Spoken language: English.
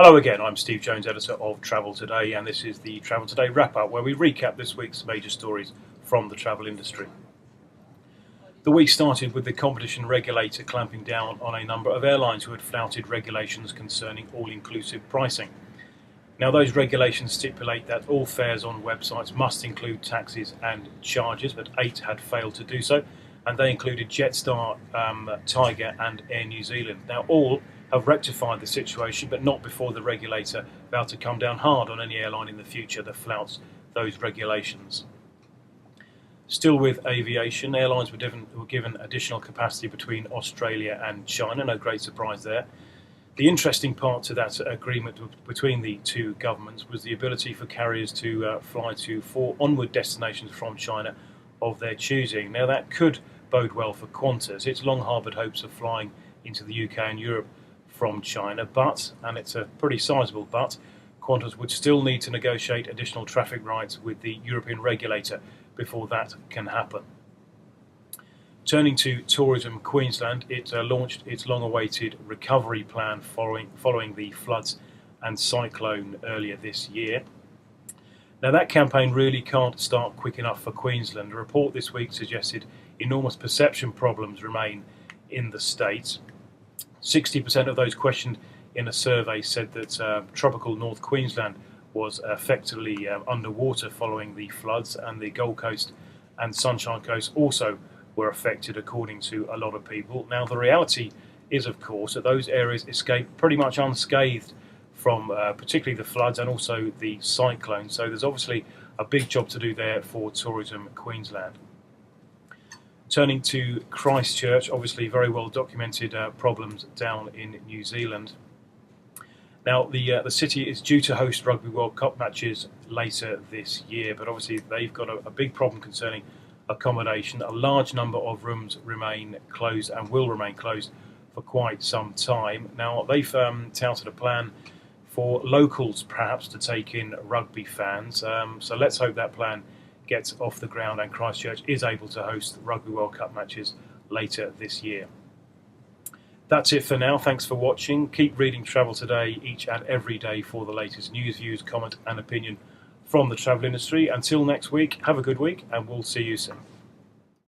Hello again, I'm Steve Jones, editor of Travel Today, and this is the Travel Today wrap-up where we recap this week's major stories from the travel industry. The week started with the competition regulator clamping down on a number of airlines who had flouted regulations concerning all-inclusive pricing. Now, those regulations stipulate that all fares on websites must include taxes and charges, but 8 had failed to do so, and they included Jetstar, Tiger and Air New Zealand. Now, all have rectified the situation, but not before the regulator vowed to come down hard on any airline in the future that flouts those regulations. Still with aviation, airlines were given additional capacity between Australia and China, no great surprise there. The interesting part to that agreement between the two governments was the ability for carriers to fly to 4 onward destinations from China of their choosing. Now, that could bode well for Qantas. It's long harboured hopes of flying into the UK and Europe from China, but, and it's a pretty sizable but, Qantas would still need to negotiate additional traffic rights with the European regulator before that can happen. Turning to tourism, Queensland, it launched its long-awaited recovery plan following the floods and cyclone earlier this year. Now, that campaign really can't start quick enough for Queensland. A report this week suggested enormous perception problems remain in the state. 60% of those questioned in a survey said that tropical North Queensland was effectively underwater following the floods, and the Gold Coast and Sunshine Coast also were affected, according to a lot of people. Now, the reality is, of course, that those areas escaped pretty much unscathed from particularly the floods and also the cyclone. So there's obviously a big job to do there for Tourism Queensland. Turning to Christchurch, obviously very well documented problems down in New Zealand. Now, the city is due to host Rugby World Cup matches later this year, but obviously they've got a big problem concerning accommodation. A large number of rooms remain closed and will remain closed for quite some time. Now, they've touted a plan for locals perhaps to take in rugby fans, so let's hope that plan gets off the ground and Christchurch is able to host Rugby World Cup matches later this year. That's it for now. Thanks for watching. Keep reading Travel Today each and every day for the latest news, views, comment and opinion from the travel industry. Until next week, have a good week and we'll see you soon.